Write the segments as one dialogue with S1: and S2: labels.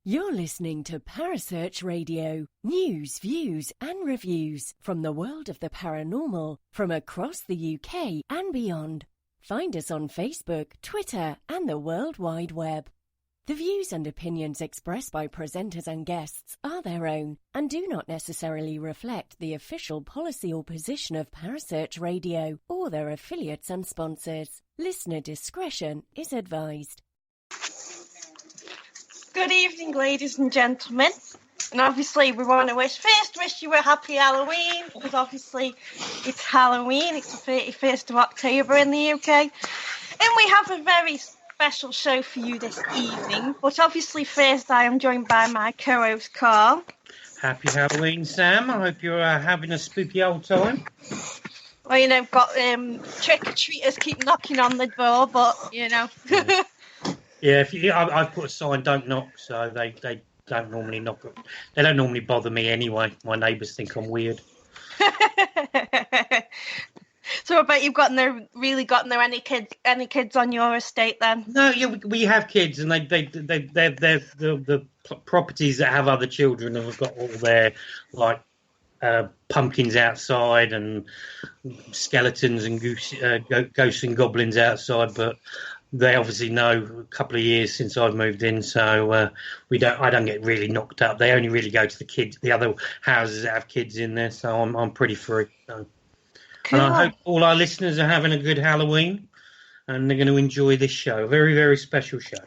S1: You're listening to Parasearch Radio. News, views and reviews from the world of the paranormal from across the UK and beyond. Find us on Facebook, Twitter and the World Wide Web. The views and opinions expressed by presenters and guests are their own and do not necessarily reflect the official policy or position of Parasearch Radio or their affiliates and sponsors. Listener discretion is advised.
S2: Good evening, ladies and gentlemen. And obviously we want to wish you a happy Halloween, because obviously it's Halloween. It's the 31st of October in the UK. And we have a very special show for you this evening. But obviously first I am joined by my co-host Carl.
S3: Happy Halloween, Sam. I hope you're having a spooky old time.
S2: Well, you know, got trick-or-treaters keep knocking on the door, but, you know.
S3: Yeah, I've put a sign, don't knock, so they don't normally knock. They don't normally bother me anyway. My neighbours think I'm weird.
S2: So I bet you've really gotten there any kids on your estate then?
S3: No, yeah, we have kids, and they're the properties that have other children have got all their like pumpkins outside and skeletons and ghosts and goblins outside, but they obviously know a couple of years since I've moved in, so I don't get really knocked up. They only really go to the other houses that have kids in there, so I'm pretty free. So. Cool. And I hope all our listeners are having a good Halloween and they're going to enjoy this show. A very, very special show.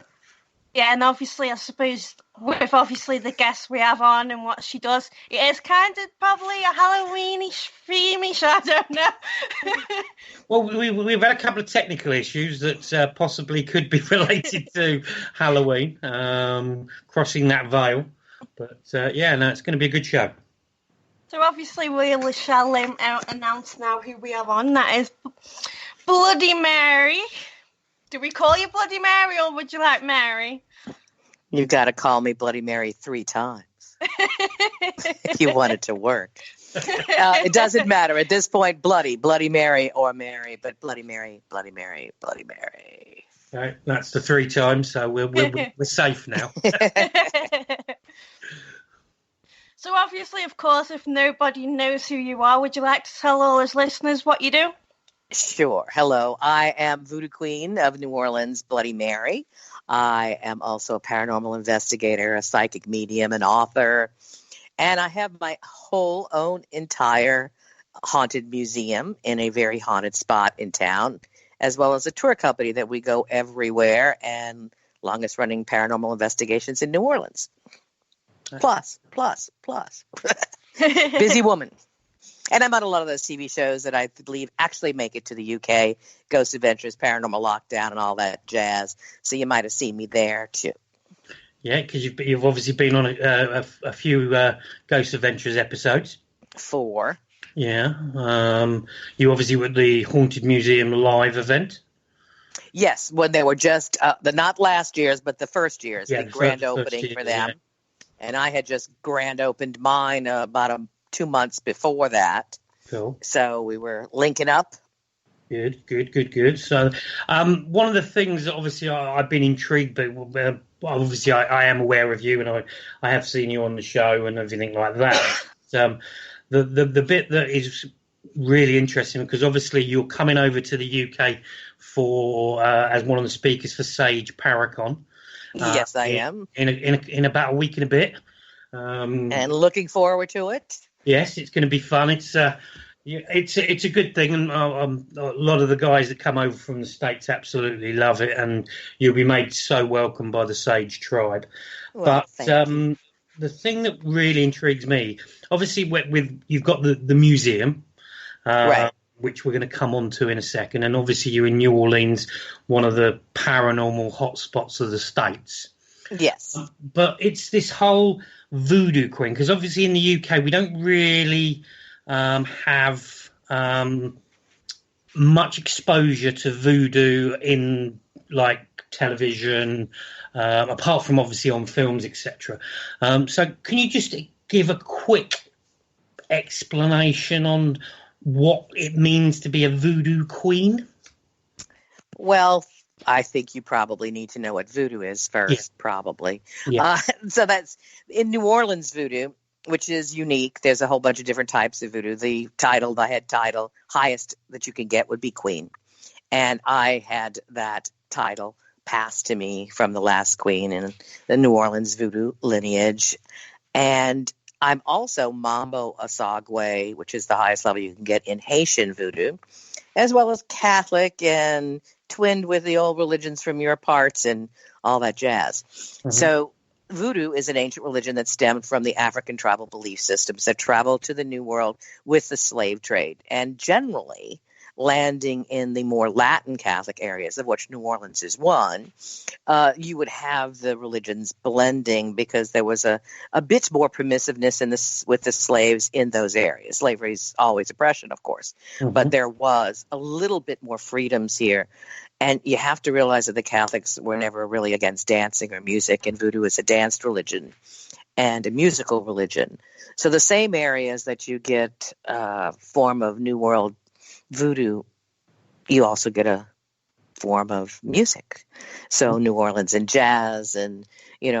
S2: Yeah, and obviously, I suppose, with obviously the guests we have on and what she does, it is kind of probably a Halloweenish, theme-ish, I don't know.
S3: Well, we've had a couple of technical issues that possibly could be related to Halloween, crossing that veil. But, it's going to be a good show.
S2: So, obviously, we shall announce now who we have on. That is Bloody Mary. Do we call you Bloody Mary, or would you like Mary?
S4: You got to call me Bloody Mary 3 times if you want it to work. It doesn't matter at this point. Bloody Mary or Mary, but Bloody Mary, Bloody Mary, Bloody Mary.
S3: Right, that's the 3 times, so we're safe now.
S2: So obviously, of course, if nobody knows who you are, would you like to tell all his listeners what you do?
S4: Sure. Hello, I am Voodoo Queen of New Orleans, Bloody Mary. I am also a paranormal investigator, a psychic medium, an author, and I have my whole own entire haunted museum in a very haunted spot in town, as well as a tour company that we go everywhere, and longest running paranormal investigations in New Orleans. Plus. Busy woman. And I'm on a lot of those TV shows that I believe actually make it to the UK, Ghost Adventures, Paranormal Lockdown, and all that jazz. So you might have seen me there, too.
S3: Yeah, because you've obviously been on a few Ghost Adventures episodes.
S4: 4.
S3: Yeah. You obviously were at the Haunted Museum live event.
S4: Yes, when they were just, not last year's, but the first year's, the grand opening for them. Yeah. And I had just grand opened mine about 2 months before that.
S3: Cool.
S4: So we were linking up.
S3: Good. So one of the things that obviously I've been intrigued by, obviously I am aware of you and I have seen you on the show and everything like that. The bit that is really interesting, because obviously you're coming over to the UK for as one of the speakers for Sage Paracon.
S4: Yes, I am.
S3: In about a week and a bit.
S4: And looking forward to it.
S3: Yes, it's going to be fun. It's a good thing, and a lot of the guys that come over from the States absolutely love it, and you'll be made so welcome by the Sage tribe.
S4: Well,
S3: but the thing that really intrigues me, obviously, with you've got the museum,
S4: right,
S3: which we're going to come on to in a second, and obviously you're in New Orleans, one of the paranormal hotspots of the States.
S4: Yes.
S3: But it's this whole Voodoo Queen, because obviously in the UK we don't really have much exposure to voodoo in like television, apart from obviously on films, etc. So can you just give a quick explanation on what it means to be a voodoo queen?
S4: Well, I think you probably need to know what voodoo is first, probably.
S3: Yeah.
S4: So that's in New Orleans voodoo, which is unique. There's a whole bunch of different types of voodoo. The head title, highest that you can get would be queen. And I had that title passed to me from the last queen in the New Orleans voodoo lineage. And I'm also Mambo Asogwe, which is the highest level you can get in Haitian voodoo, as well as Catholic and twinned with the old religions from your parts and all that jazz. Mm-hmm. So voodoo is an ancient religion that stemmed from the African tribal belief systems that traveled to the New World with the slave trade, and generally landing in the more Latin Catholic areas, of which New Orleans is one. You would have the religions blending because there was a bit more permissiveness with the slaves in those areas. Slavery is always oppression, of course, but there was a little bit more freedoms here. And you have to realize that the Catholics were never really against dancing or music, and voodoo is a danced religion and a musical religion. So the same areas that you get a form of New World voodoo, you also get a form of music. So New Orleans and jazz, and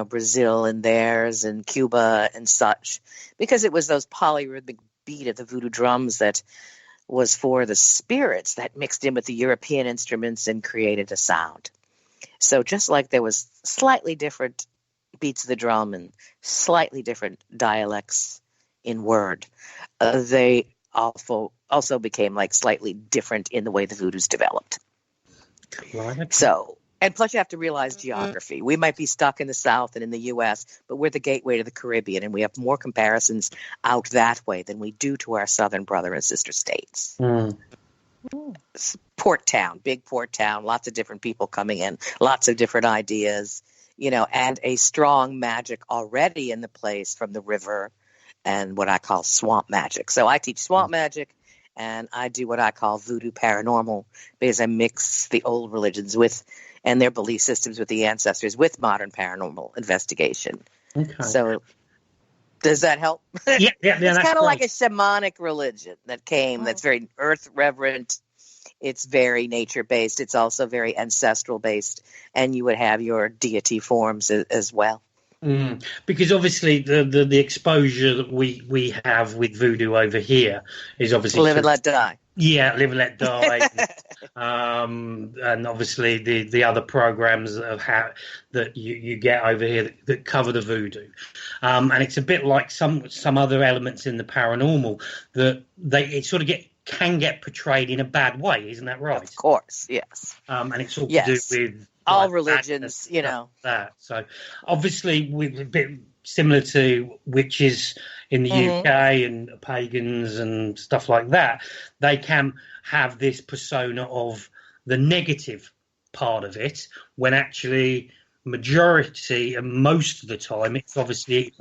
S4: Brazil and theirs, and Cuba and such, because it was those polyrhythmic beat of the voodoo drums that was for the spirits that mixed in with the European instruments and created a sound. So just like there was slightly different beats of the drum and slightly different dialects in word, they also became like slightly different in the way the voodoos developed.
S3: Right.
S4: So, and plus you have to realize geography. We might be stuck in the South and in the U.S., but we're the gateway to the Caribbean, and we have more comparisons out that way than we do to our southern brother and sister states. Port town, big port town, lots of different people coming in, lots of different ideas, and a strong magic already in the place from the river and what I call swamp magic. So I teach swamp magic, and I do what I call voodoo paranormal, because I mix the old religions and their belief systems with the ancestors with modern paranormal investigation. Okay. So does that help?
S3: Yeah,
S4: it's kind of like a shamanic religion that came, that's very earth reverent. It's very nature based. It's also very ancestral based, and you would have your deity forms as well.
S3: Because obviously the exposure that we have with voodoo over here is obviously
S4: live and let die.
S3: Yeah, live and let die. And obviously the other programs that you get over here that cover the voodoo, and it's a bit like some other elements in the paranormal that it sort of can get portrayed in a bad way, isn't that right?
S4: Of course, yes.
S3: And it's all to do with
S4: all religions,
S3: that. So obviously we're a bit similar to witches in the UK and pagans and stuff like that. They can have this persona of the negative part of it, when actually majority and most of the time it's obviously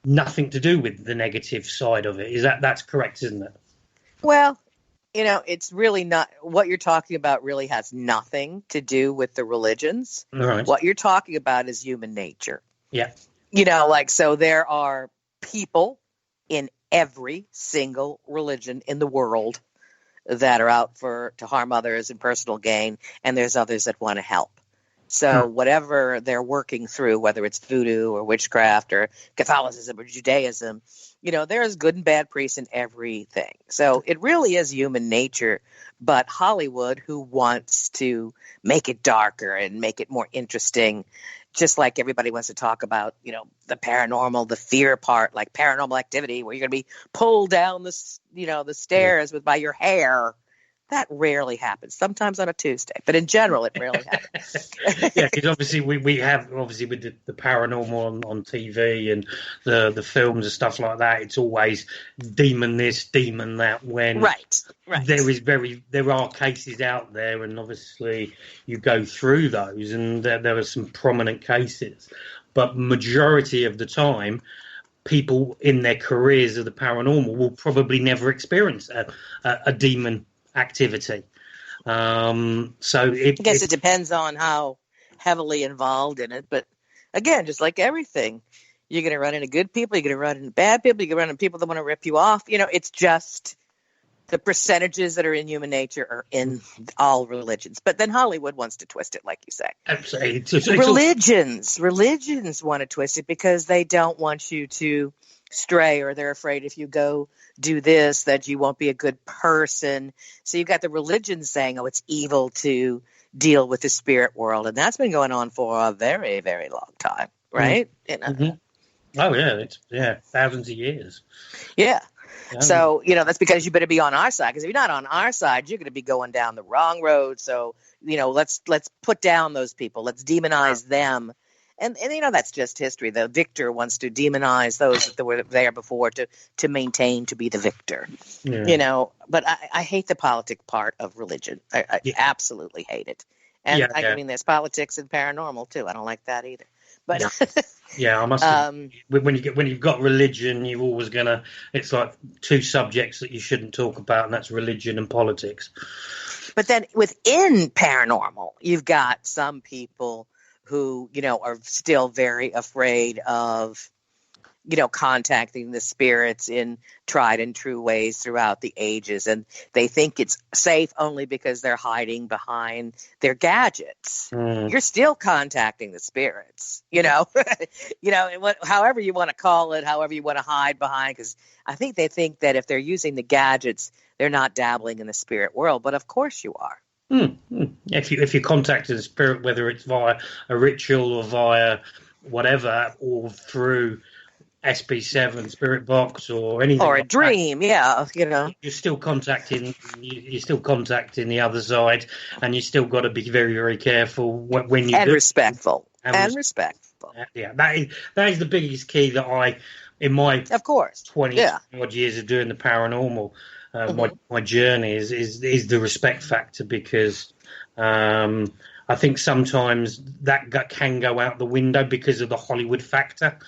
S3: nothing to do with the negative side of it. That's correct, isn't it?
S4: Well, it's really not. What you're talking about really has nothing to do with the religions.
S3: Right.
S4: What you're talking about is human nature.
S3: Yeah.
S4: So there are people in every single religion in the world that are out to harm others in personal gain, and there's others that want to help. So whatever they're working through, whether it's voodoo or witchcraft or Catholicism or Judaism, there's good and bad priests in everything. So it really is human nature. But Hollywood, who wants to make it darker and make it more interesting, just like everybody wants to talk about, the paranormal, the fear part, like Paranormal Activity, where you're going to be pulled down the stairs by your hair. That rarely happens. Sometimes on a Tuesday, but in general, it rarely happens.
S3: Yeah, because obviously we have with the paranormal on TV and the films and stuff like that. It's always demon this, demon that. When
S4: right.
S3: there are cases out there, and obviously you go through those, and there are some prominent cases. But majority of the time, people in their careers of the paranormal will probably never experience a demon activity. So I guess
S4: it depends on how heavily involved in it. But again, just like everything, you're going to run into good people, you're going to run into bad people, you're going to run into people that want to rip you off. It's just the percentages that are in human nature are in all religions. But then Hollywood wants to twist it, like you say.
S3: Absolutely.
S4: Religions want to twist it because they don't want you to stray, or they're afraid if you go do this that you won't be a good person. So you've got the religion saying, oh, it's evil to deal with the spirit world. And that's been going on for a very, very long time, right?
S3: Oh, yeah. Thousands of years.
S4: Yeah. So, that's because you better be on our side. Because if you're not on our side, you're going to be going down the wrong road. So, let's put down those people. Let's demonize them. And that's just history. The victor wants to demonize those that were there before to maintain to be the victor. Yeah. But I hate the politic part of religion. I absolutely hate it. And I mean, there's politics and paranormal too. I don't like that either. But
S3: I must. When you've got religion, you're always gonna. It's like two subjects that you shouldn't talk about, and that's religion and politics.
S4: But then within paranormal, you've got some people who are still very afraid of contacting the spirits in tried and true ways throughout the ages, and they think it's safe only because they're hiding behind their gadgets. You're still contacting the spirits, however you want to call it, however you want to hide behind, because I think they think that if they're using the gadgets, they're not dabbling in the spirit world, but of course you are.
S3: If you contact the spirit, whether it's via a ritual or via whatever, or through SB7 spirit box or anything, or
S4: a dream,
S3: you're still contacting the other side, and you still got to be very, very careful when you
S4: respectful. Respectful.
S3: Yeah, that is the biggest key that I, in my 20 odd years of doing the paranormal, my journey is the respect factor, because I think sometimes that can go out the window because of the Hollywood factor.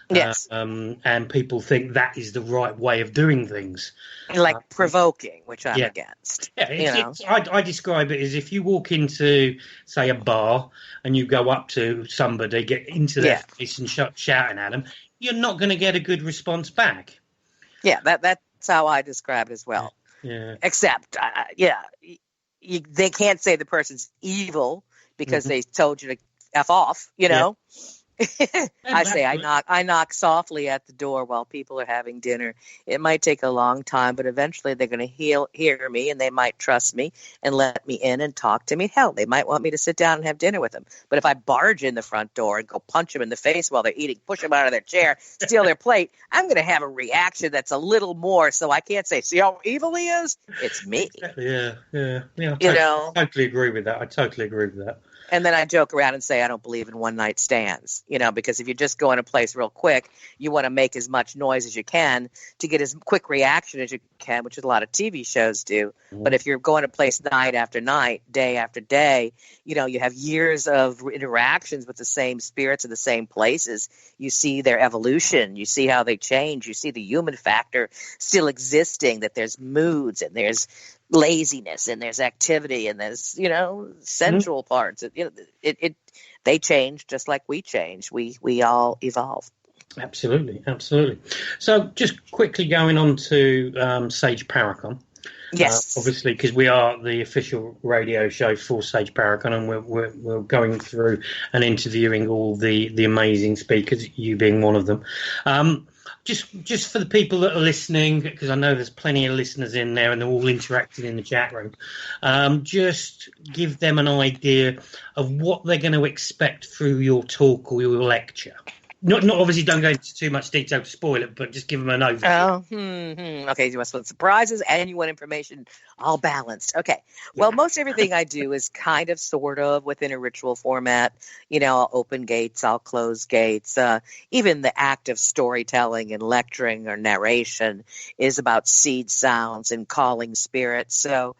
S4: Yes.
S3: And people think that is the right way of doing things.
S4: Like provoking, which I'm against.
S3: Yeah, I describe it as if you walk into, say, a bar and you go up to somebody, get into their face and shouting at them, you're not going to get a good response back.
S4: Yeah, that's how I describe it as well.
S3: Yeah.
S4: Except, they can't say the person's evil because they told you to F off, I knock softly at the door while people are having dinner. It might take a long time, but eventually they're going to hear me, and they might trust me and let me in and talk to me. Hell, they might want me to sit down and have dinner with them. But if I barge in the front door and go punch them in the face while they're eating, push them out of their chair, steal their plate, I'm going to have a reaction that's a little more. So I can't say, see how evil he is? It's me.
S3: Yeah. I totally agree with that.
S4: And then I joke around and say I don't believe in one-night stands, because if you just go in a place real quick, you want to make as much noise as you can to get as quick reaction as you can, which is a lot of TV shows do. But if you're going to a place night after night, day after day, you have years of interactions with the same spirits in the same places. You see their evolution. You see how they change. You see the human factor still existing, that there's moods and there's laziness and there's activity and there's sensual parts. They change just like we change. We all evolve.
S3: Absolutely. So just quickly going on to Sage Paracon.
S4: Yes,
S3: obviously, because we are the official radio show for Sage Paracon, and we're going through and interviewing all the amazing speakers, you being one of them. Just for the people that are listening, because I know there's plenty of listeners in there and they're all interacting in the chat room, just give them an idea of what they're going to expect through your talk or your lecture. Not obviously, don't go into too much detail to spoil it, but just give them an overview.
S4: Okay, you want some surprises and you want information all balanced. Okay. Well, most everything I do is kind of sort of within a ritual format. I'll open gates, I'll close gates. Even the act of storytelling and lecturing or narration is about seed sounds and calling spirits. So,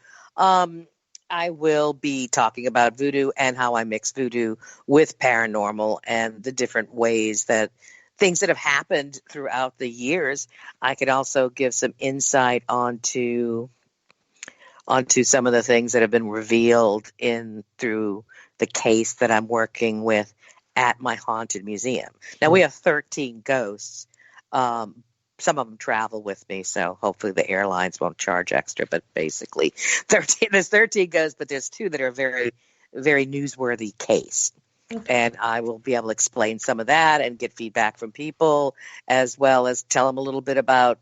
S4: I will be talking about voodoo and how I mix voodoo with paranormal and the different ways that things that have happened throughout the years. I could also give some insight onto some of the things that have been revealed through the case that I'm working with at my haunted museum. Now, we have 13 ghosts, some of them travel with me, so hopefully the airlines won't charge extra. But basically, there's 13 ghosts, but there's 2 that are very, very newsworthy case. And I will be able to explain some of that and get feedback from people, as well as tell them a little bit about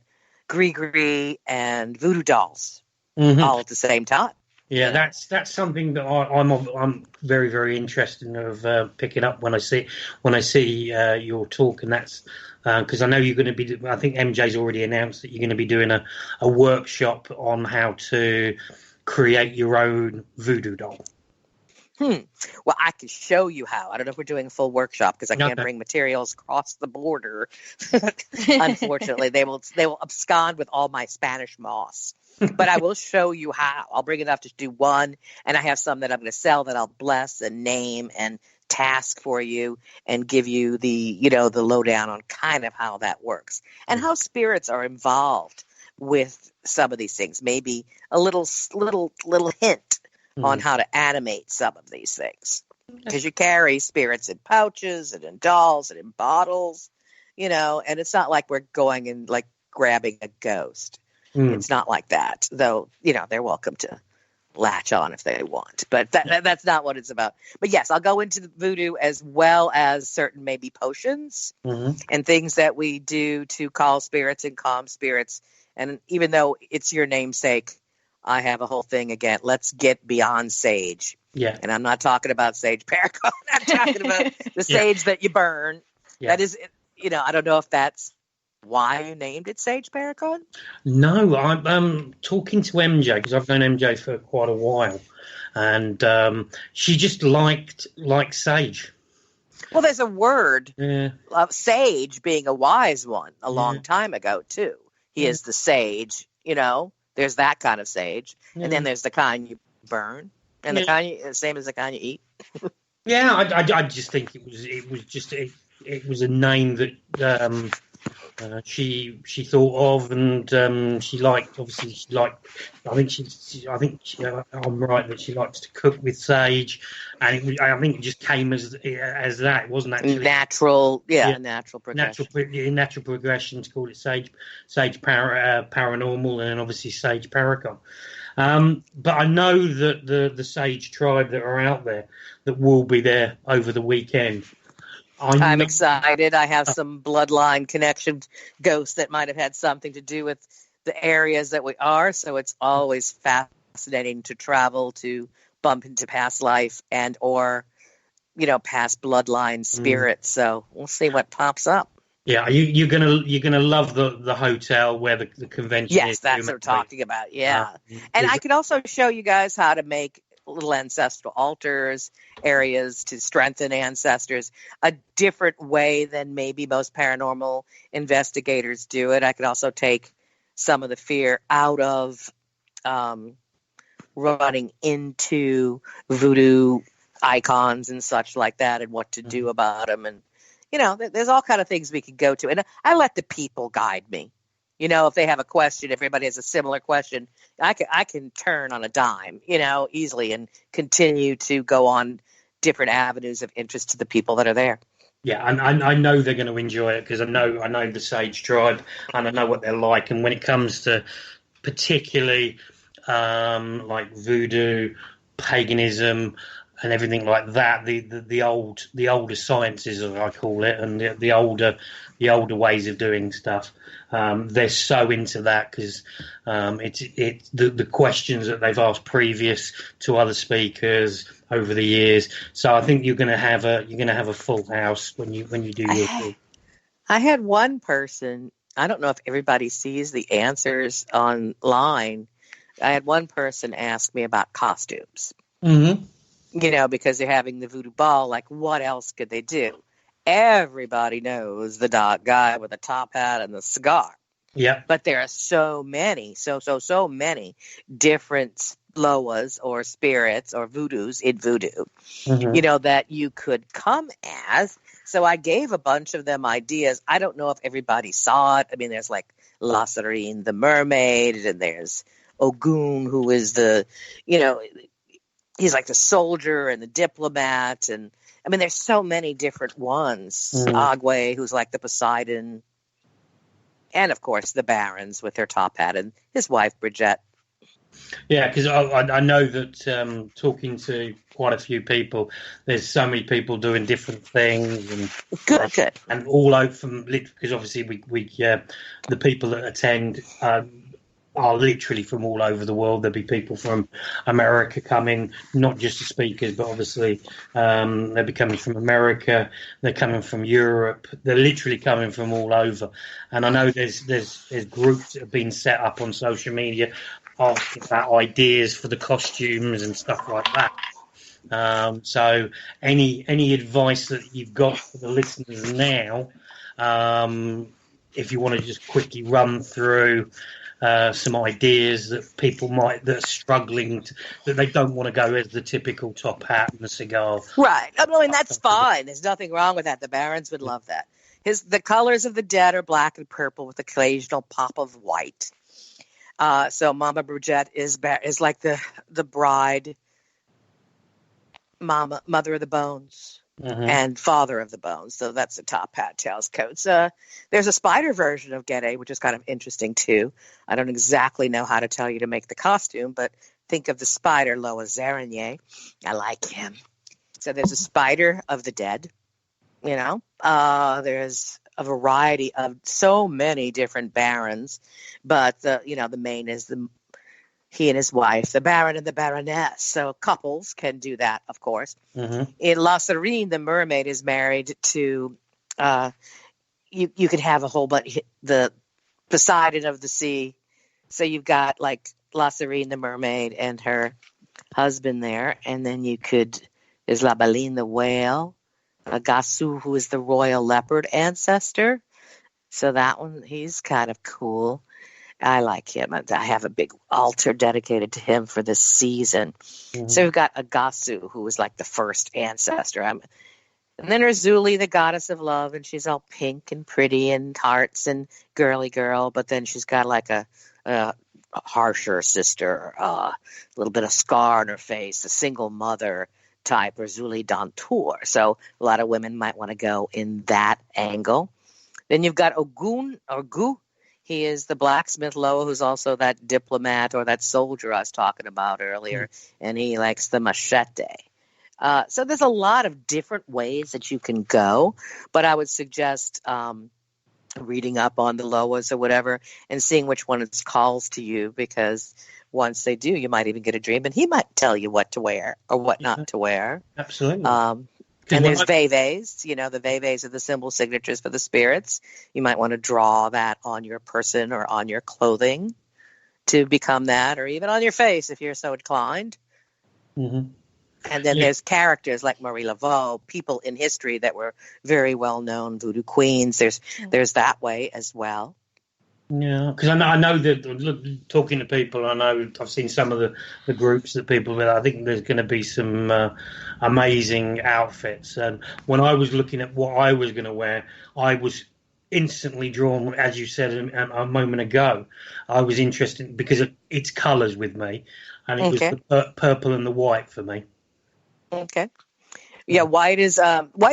S4: Gree and voodoo dolls all at the same time.
S3: Yeah, that's something that I'm very, very interested in picking up when I see your talk, and that's because I know you're going to be. I think MJ's already announced that you're going to be doing a workshop on how to create your own voodoo doll.
S4: Well, I can show you how. I don't know if we're doing a full workshop because I can't bring materials across the border. Unfortunately, they will abscond with all my Spanish moss. But I will show you how. I'll bring enough to do one, and I have some that I'm going to sell that I'll bless and name and task for you and give you the lowdown on kind of how that works and how spirits are involved with some of these things. Maybe a little hint on how to animate some of these things, because you carry spirits in pouches and in dolls and in bottles, and it's not like we're going and like grabbing a ghost. It's not like that, though. They're welcome to latch on if they want, but that's not what it's about. But yes, I'll go into the voodoo as well as certain maybe potions and things that we do to call spirits and calm spirits. And even though it's your namesake, I have a whole thing again. Let's get beyond sage. Yeah. And I'm not talking about sage paragon. I'm talking about the sage that you burn. Yeah. That is, I don't know if that's why you named it sage paragon. No,
S3: I'm talking to MJ because I've known MJ for quite a while, and she just liked sage.
S4: Well, there's a word of sage being a wise one a long time ago too. He is the sage, There's that kind of sage, and then there's the kind you burn, and the kind same as the kind you eat.
S3: I just think it was a name that she thought of, and she liked. Obviously, she liked. I think I'm right that she likes to cook with sage, and I think it just came as that. It wasn't actually
S4: natural. Natural progression.
S3: Natural progression to call it sage paranormal, and obviously sage paragon. But I know that the sage tribe that are out there that will be there over the weekend.
S4: I'm excited. I have some bloodline connection ghosts that might have had something to do with the areas that we are. So it's always fascinating to travel to bump into past life and or, past bloodline spirits. So we'll see what pops up.
S3: Yeah, you're gonna love the hotel where the convention is.
S4: Yes, that's what we're talking about. Yeah, and I could also show you guys how to make little ancestral altars, areas to strengthen ancestors, a different way than maybe most paranormal investigators do it. I could also take some of the fear out of running into voodoo icons and such like that, and what to do about them. And there's all kind of things we could go to, and I let the people guide me. If they have a question, if everybody has a similar question, I can turn on a dime, easily, and continue to go on different avenues of interest to the people that are there.
S3: Yeah, and I know they're going to enjoy it because I know the Sage tribe and I know what they're like. And when it comes to particularly like voodoo, paganism, and everything like that, the older sciences, as I call it, and the older ways of doing stuff. They're so into that because it's the questions that they've asked previous to other speakers over the years. So I think you're going to have a full house when you do your thing.
S4: I had one person. I don't know if everybody sees the answers online. I had one person ask me about costumes. Mm-hmm. Because they're having the voodoo ball. Like, what else could they do? Everybody knows the guy with the top hat and the cigar. Yeah. But there are so many, so many different loas or spirits or voodoos in voodoo, that you could come as. So I gave a bunch of them ideas. I don't know if everybody saw it. I mean, there's like La Serene, the mermaid, and there's Ogun, who is the, he's like the soldier and the diplomat. And I mean, there's so many different ones. Agwe, who's like the Poseidon. And, of course, the Barons with their top hat and his wife, Bridget.
S3: Yeah, because I know that talking to quite a few people, there's so many people doing different things, and
S4: Good.
S3: and all out from, because obviously we the people that attend are literally from all over the world. There'll be people from America coming, not just the speakers, but obviously they'll be coming from America. They're coming from Europe. They're literally coming from all over. And I know there's groups that have been set up on social media asking about ideas for the costumes and stuff like that. So any advice that you've got for the listeners now, if you want to just quickly run through some ideas that people that are struggling that they don't want to go as the typical top hat and the cigar.
S4: Right. I mean, that's fine. There's nothing wrong with that. The Barons would love that. The colors of the dead are black and purple with occasional pop of white. So Mama Bridget is like the bride, mother of the bones, and father of the bones. So that's the top hat tails coats. There's a spider version of Gede, which is kind of interesting too. I don't exactly know how to tell you to make the costume, but think of the spider, Loa Zaranier. I like him. So there's a spider of the dead. There's a variety of so many different barons, but the main is he and his wife, the Baron and the Baroness. So couples can do that, of course. In La Serene, the mermaid is married to. You could have a whole bunch the Poseidon of the sea. So you've got like La Serene, the mermaid, and her husband there, and then there's La Baleine, the whale. Gasu, who is the royal leopard ancestor. So that one, he's kind of cool. I like him. I have a big altar dedicated to him for this season. So we've got Agasu, who was like the first ancestor. And then there's Zuli, the goddess of love, and she's all pink and pretty and hearts and girly girl. But then she's got like a harsher sister, a little bit of scar on her face, a single mother type, or Zuli Dantour. So a lot of women might want to go in that angle. Then you've got Ogu. He is the blacksmith Loa, who's also that diplomat or that soldier I was talking about earlier, and he likes the machete. So there's a lot of different ways that you can go, but I would suggest reading up on the Loas or whatever and seeing which one calls to you, because once they do, you might even get a dream, and he might tell you what to wear or what not to wear.
S3: Absolutely.
S4: And there's veves. The veves are the symbol signatures for the spirits. You might want to draw that on your person or on your clothing to become that, or even on your face if you're so inclined. And then there's characters like Marie Laveau, people in history that were very well-known voodoo queens. There's that way as well.
S3: Yeah, because I know that talking to people, I know I've seen some of the groups that people with. I think there's going to be some amazing outfits. And when I was looking at what I was going to wear, I was instantly drawn, as you said a moment ago. I was interested because it's colours with me, and it was the purple and the white for me. Okay.
S4: Yeah, white is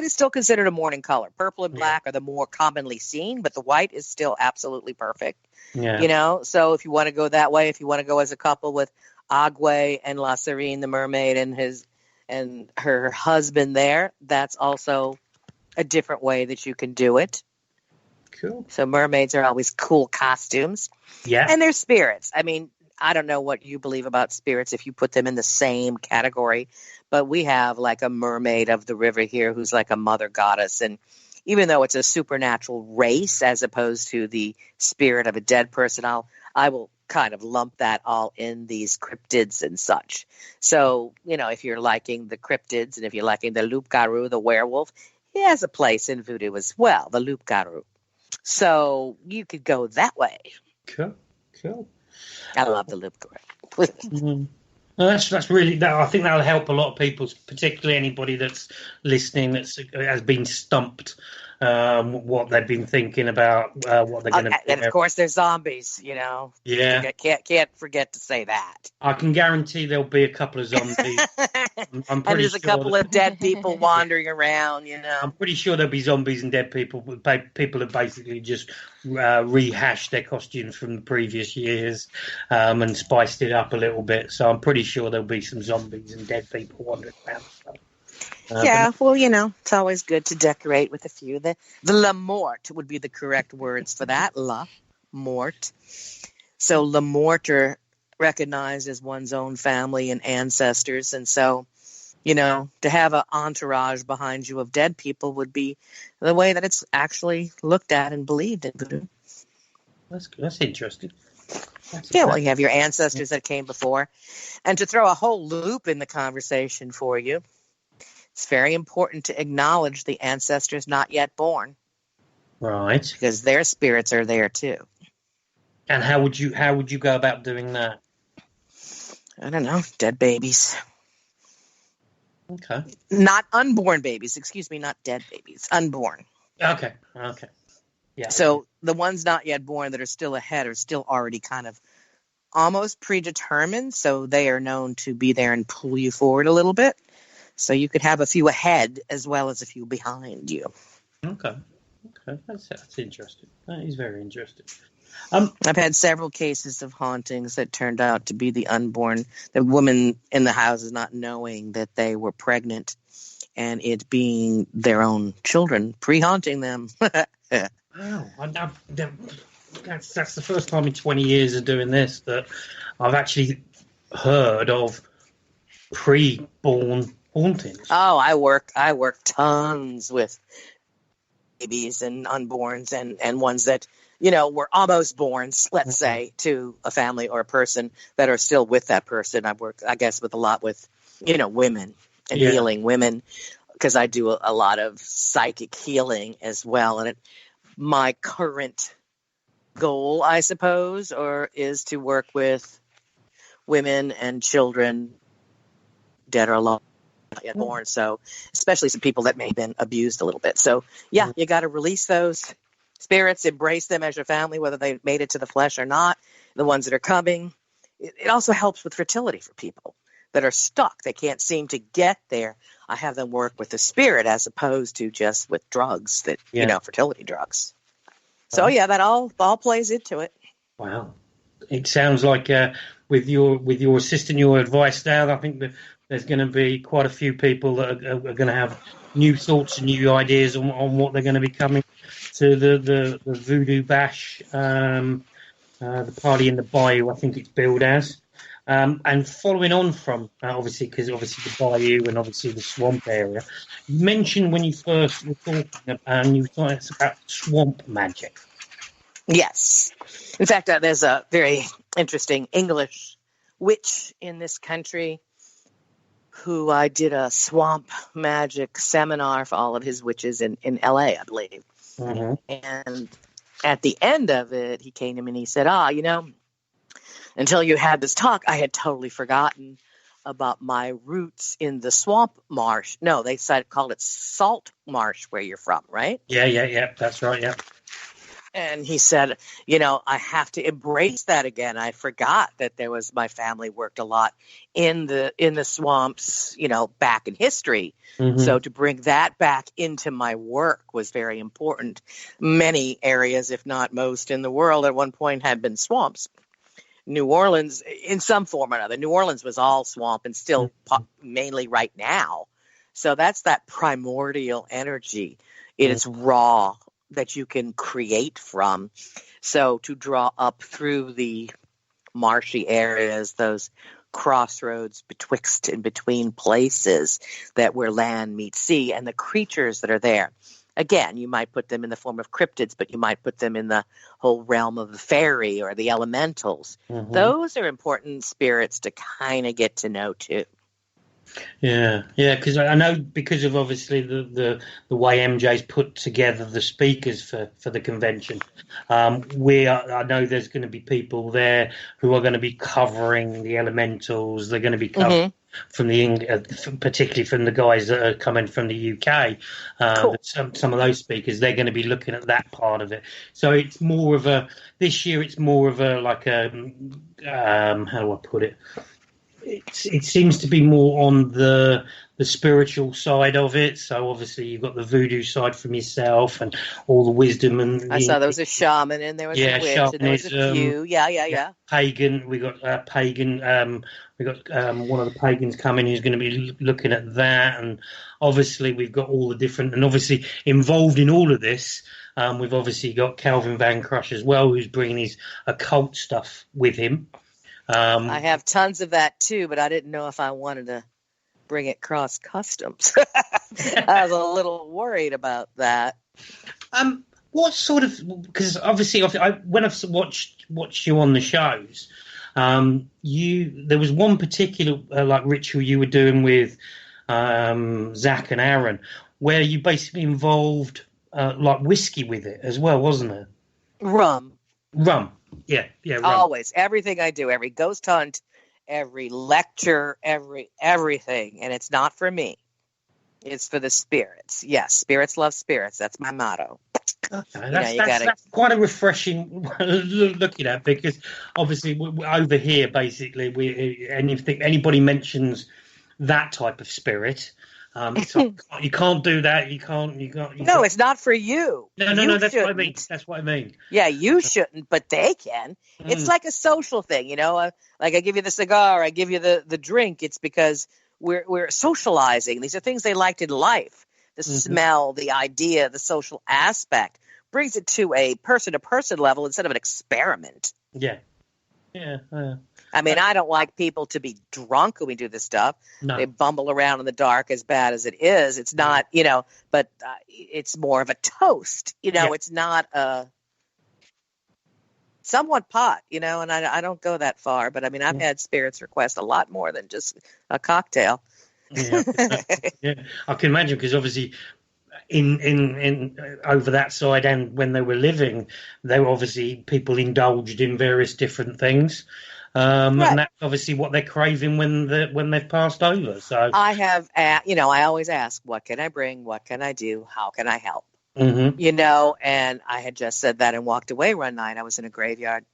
S4: still considered a mourning color. Purple and black are the more commonly seen, but the white is still absolutely perfect. Yeah. So if you want to go that way, if you want to go as a couple with Agwe and La Serene, the mermaid, and her husband there, that's also a different way that you can do it.
S3: Cool.
S4: So mermaids are always cool costumes.
S3: Yeah.
S4: And they're spirits. I mean, I don't know what you believe about spirits if you put them in the same category, but we have like a mermaid of the river here who's like a mother goddess. And even though it's a supernatural race as opposed to the spirit of a dead person, I will kind of lump that all in these cryptids and such. So, if you're liking the cryptids and if you're liking the loup-garou, the werewolf, he has a place in voodoo as well, the loup-garou. So you could go that way.
S3: Cool.
S4: I love the loup-garou.
S3: That's really. I think that'll help a lot of people, particularly anybody that's listening has been stumped what they've been thinking about, what they're going to.
S4: And of course, there's zombies. You know.
S3: Yeah.
S4: Can't forget to say that.
S3: I can guarantee there'll be a couple of zombies. I'm pretty
S4: there's
S3: sure
S4: a couple of dead people wandering around. You know.
S3: I'm pretty sure there'll be zombies and dead people. People have basically just rehashed their costumes from the previous years and spiced it up a little bit. So I'm pretty sure there'll be some zombies and dead people wandering around.
S4: Yeah, well, you know, it's always good to decorate with a few. The La Morte would be the correct words for that. La Morte. So La Morte are recognized as one's own family and ancestors. And so, you know, to have an entourage behind you of dead people would be the way that it's looked at and believed in voodoo.
S3: That's interesting.
S4: Well, you have your ancestors that came before. And to throw a whole loop in the conversation for you, it's very important to acknowledge the ancestors not yet born.
S3: Right.
S4: Because their spirits are there too.
S3: And how would you go about doing that?
S4: I don't know, dead babies.
S3: Okay.
S4: Not unborn babies, excuse me, not dead babies, unborn.
S3: Okay. Yeah.
S4: So the ones not yet born that are still ahead are still already kind of almost predetermined, so they are known to be there and pull you forward a little bit. So you could have a few ahead as well as a few behind you.
S3: Okay. That's interesting. That is very interesting.
S4: I've had several cases of hauntings that turned out to be the unborn, the woman in the house is not knowing that they were pregnant and it being their own children, pre-haunting them.
S3: Wow. That's the first time in 20 years of doing this that I've actually heard of pre-born hauntings.
S4: Oh, I work tons with babies and unborns and ones that, you know, were almost born, let's say, to a family or a person that are still with that person. I work, I guess, with a lot with, you know, women and healing women because I do a lot of psychic healing as well. And my current goal, I suppose, is to work with women and children dead or alive. Not yet born, so especially some people that may have been abused a little bit. So yeah, you got to release those spirits, embrace them as your family, whether they made it to the flesh or not. The ones that are coming. It also helps with fertility for people that are stuck. They can't seem to get there. I have them work with the spirit as opposed to just with drugs that you know, fertility drugs. So yeah, that all plays into it.
S3: Wow, it sounds like with your assistant, your advice now, I think that there's going to be quite a few people that are going to have new thoughts and new ideas on what they're going to be coming to the Voodoo Bash, the party in the bayou, I think it's billed as. And following on from, obviously the bayou and obviously the swamp area, you mentioned when you first were talking about, you were talking about swamp magic.
S4: Yes. In fact, there's a very interesting English witch in this country who I did a swamp magic seminar for all of his witches in LA, I believe. Mm-hmm. And at the end of it, he came to me and he said, you know, until you had this talk, I had totally forgotten about my roots in the swamp marsh. No, they called it salt marsh where you're from, right?
S3: Yeah. That's right, yeah.
S4: And he said, you know, I have to embrace that again. I forgot that my family worked a lot in the swamps, you know, back in history. Mm-hmm. So to bring that back into my work was very important. Many areas, if not most in the world at one point had been swamps. New Orleans, in some form or another, New Orleans was all swamp and still mainly right now. So that's that primordial energy. It is raw that you can create from. So to draw up through the marshy areas, those crossroads betwixt and between places that where land meets sea and the creatures that are there. Again, you might put them in the form of cryptids, but you might put them in the whole realm of the fairy or the elementals. Mm-hmm. Those are important spirits to kind of get to know too.
S3: Yeah, because I know because of obviously the way MJ's put together the speakers for the convention. I know there's going to be people there who are going to be covering the elementals. They're going to be covering from particularly from the guys that are coming from the UK.
S4: Cool.
S3: Some of those speakers, they're going to be looking at that part of it. So it's more of a this year. It's more of a like a how do I put it? It seems to be more on the spiritual side of it. So obviously you've got the voodoo side from yourself and all the wisdom. And
S4: I saw there was a shaman and there was a witch and there was a few. Yeah.
S3: Pagan. We got pagan. We got one of the pagans coming who's going to be looking at that. And obviously we've got all the different, and obviously involved in all of this. We've obviously got Calvin Van Crush as well, who's bringing his occult stuff with him.
S4: I have tons of that too, but I didn't know if I wanted to bring it cross customs. I was a little worried about that.
S3: What sort of? Because obviously, when I've watched you on the shows, there was one particular like ritual you were doing with Zach and Aaron, where you basically involved like whiskey with it as well, wasn't it?
S4: Rum.
S3: Yeah, rum.
S4: Always. Everything I do, every ghost hunt, every lecture, everything. And it's not for me. It's for the spirits. Yes, spirits love spirits. That's my motto.
S3: Okay, that's quite a refreshing looking at, because obviously we're over here, basically, anybody mentions that type of spirit, it's like, you can't do that. You can't.
S4: No, it's not for you.
S3: No. That's what I mean. That's what I mean.
S4: Yeah, you shouldn't, but they can. It's like a social thing, you know. Like I give you the cigar, I give you the drink. It's because we're socializing. These are things they liked in life. The smell, the idea, the social aspect brings it to a person-to-person level instead of an experiment.
S3: Yeah.
S4: I mean, I don't like people to be drunk when we do this stuff. No. They bumble around in the dark, as bad as it is. It's not, but it's more of a toast. It's not somewhat pot, and I don't go that far. But, I mean, I've had spirits request a lot more than just a cocktail.
S3: Yeah, I can imagine, because obviously in over that side, and when they were living, they were obviously people indulged in various different things. Right. And that's obviously what they're craving when they've passed over. So
S4: I have, I always ask, what can I bring? What can I do? How can I help? And I had just said that and walked away one night. I was in a graveyard.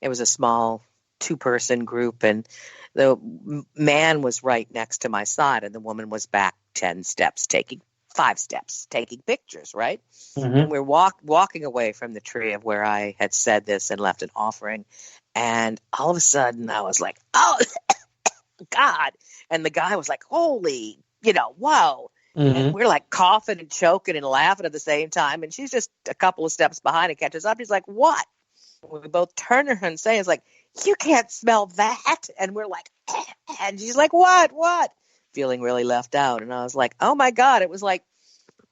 S4: It was a small 2-person group, and the man was right next to my side, and the woman was back 5 steps, taking pictures, right? And we're walking away from the tree of where I had said this and left an offering. And all of a sudden I was like, oh, God. And the guy was like, holy, whoa. And we're like coughing and choking and laughing at the same time. And she's just a couple of steps behind and catches up. He's like, what? We both turn to her and say, it's like, you can't smell that. And we're like, and she's like, what? Feeling really left out. And I was like, oh my God. It was like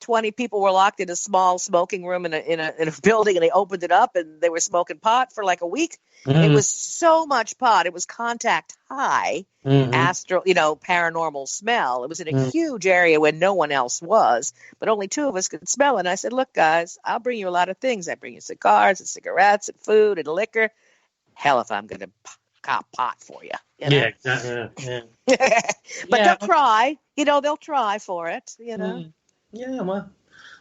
S4: 20 people were locked in a small smoking room in a building, and they opened it up and they were smoking pot for like a week. It was so much pot. It was contact high, astral, paranormal smell. It was in a huge area where no one else was, but only 2 of us could smell it. And I said, look, guys, I'll bring you a lot of things. I bring you cigars and cigarettes and food and liquor. Hell, if I'm going to cop pot for you.
S3: Yeah, exactly.
S4: But they'll try. They'll try for it.
S3: Yeah, well,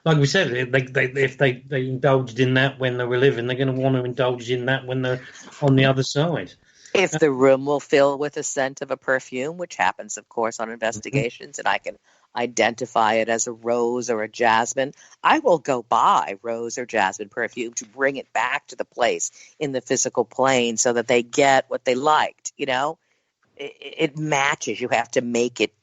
S3: like we said, if they indulged in that when they were living, they're going to want to indulge in that when they're on the other side.
S4: If the room will fill with a scent of a perfume, which happens, of course, on investigations, and I can identify it as a rose or a jasmine, I will go buy rose or jasmine perfume to bring it back to the place in the physical plane so that they get what they liked. It matches. You have to make it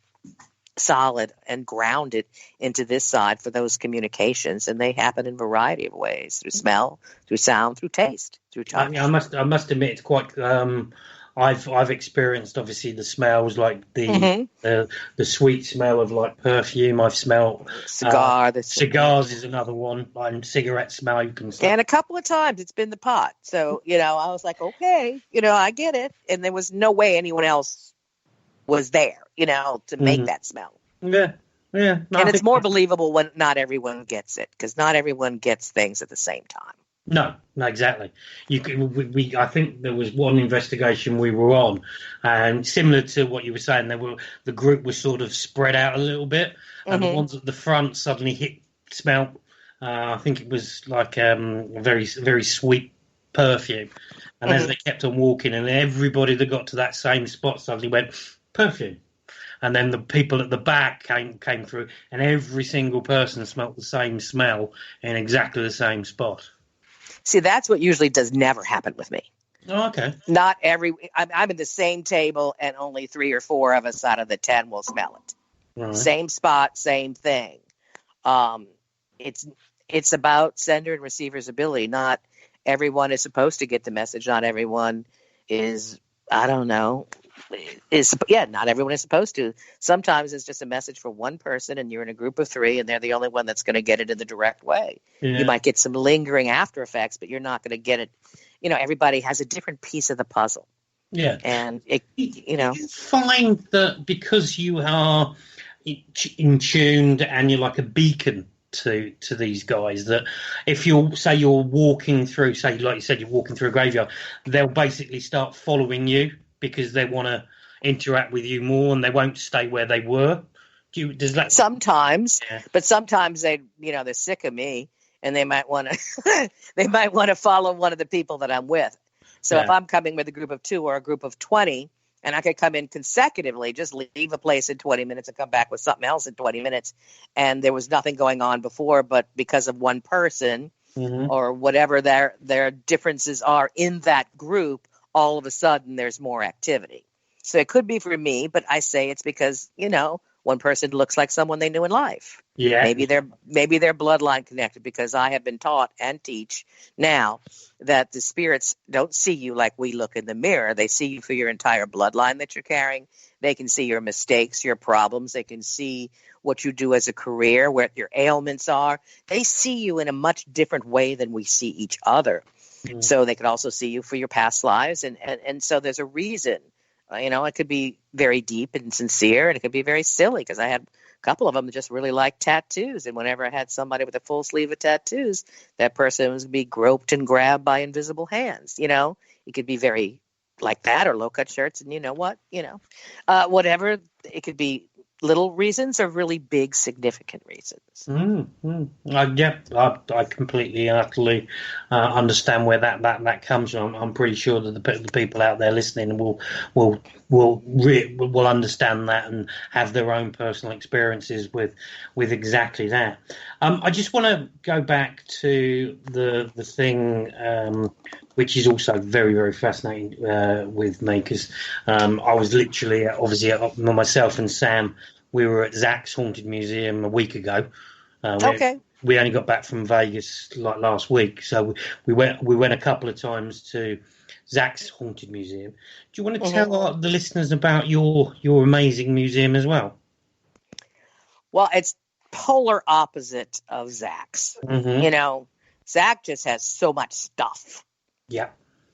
S4: solid and grounded into this side for those communications, and they happen in a variety of ways: through smell, through sound, through taste, through touch.
S3: I must admit, it's quite. I've experienced obviously the smells, like the sweet smell of like perfume. I've smelled cigars is another one, and cigarette smoke and stuff.
S4: And a couple of times it's been the pot. So I was like, okay, I get it, and there was no way anyone else was there, to make that smell.
S3: Yeah. No,
S4: and it's more believable when not everyone gets it, because not everyone gets things at the same time.
S3: No, no, exactly. I think there was one investigation we were on, and similar to what you were saying, the group was sort of spread out a little bit, and the ones at the front suddenly smelt. I think it was like a very, very sweet perfume, and as they kept on walking, and everybody that got to that same spot suddenly went perfume. And then the people at the back came through, and every single person smelt the same smell in exactly the same spot.
S4: See, that's what usually does never happen with me.
S3: Oh, okay.
S4: Not every. I'm at the same table, and only 3 or 4 of us out of the 10 will smell it.
S3: Right.
S4: Same spot, same thing. It's about sender and receiver's ability. Not everyone is supposed to get the message. Not everyone is. I don't know. Not everyone is supposed to. Sometimes it's just a message for one person, and you're in a group of 3, and they're the only one that's going to get it in the direct way.
S3: Yeah.
S4: You might get some lingering after effects, but you're not going to get it. Everybody has a different piece of the puzzle.
S3: Yeah.
S4: And
S3: You find that because you are in tuned and you're like a beacon to these guys, that if you're walking through, say, like you said, you're walking through a graveyard, they'll basically start following you because they want to interact with you more, and they won't stay where they were. Does that
S4: sometimes?
S3: Yeah.
S4: But sometimes they're sick of me, and they might want to follow one of the people that I'm with. So if I'm coming with a group of 2 or a group of 20, and I could come in consecutively, just leave a place in 20 minutes and come back with something else in 20 minutes, and there was nothing going on before, but because of one person or whatever their differences are in that group, all of a sudden there's more activity. So it could be for me, but I say it's because, one person looks like someone they knew in life.
S3: Yeah.
S4: Maybe they're bloodline connected, because I have been taught and teach now that the spirits don't see you like we look in the mirror. They see you for your entire bloodline that you're carrying. They can see your mistakes, your problems. They can see what you do as a career, what your ailments are. They see you in a much different way than we see each other. So they could also see you for your past lives. And so there's a reason. It could be very deep and sincere, and it could be very silly, because I had a couple of them that just really liked tattoos. And whenever I had somebody with a full sleeve of tattoos, that person was going to be groped and grabbed by invisible hands. It could be very like that, or low-cut shirts. And whatever. It could be little reasons or really big, significant reasons.
S3: I completely and utterly understand where that comes from. I'm pretty sure that the people out there listening will understand that and have their own personal experiences with exactly that. I just want to go back to the thing, which is also very, very fascinating with me, because I was literally, obviously, myself and Sam, we were at Zach's Haunted Museum a week ago. We only got back from Vegas like last week, so we went a couple of times to Zach's Haunted Museum. Do you want to tell the listeners about your amazing museum as well?
S4: Well, it's polar opposite of Zach's. Zach just has so much stuff.
S3: Yeah.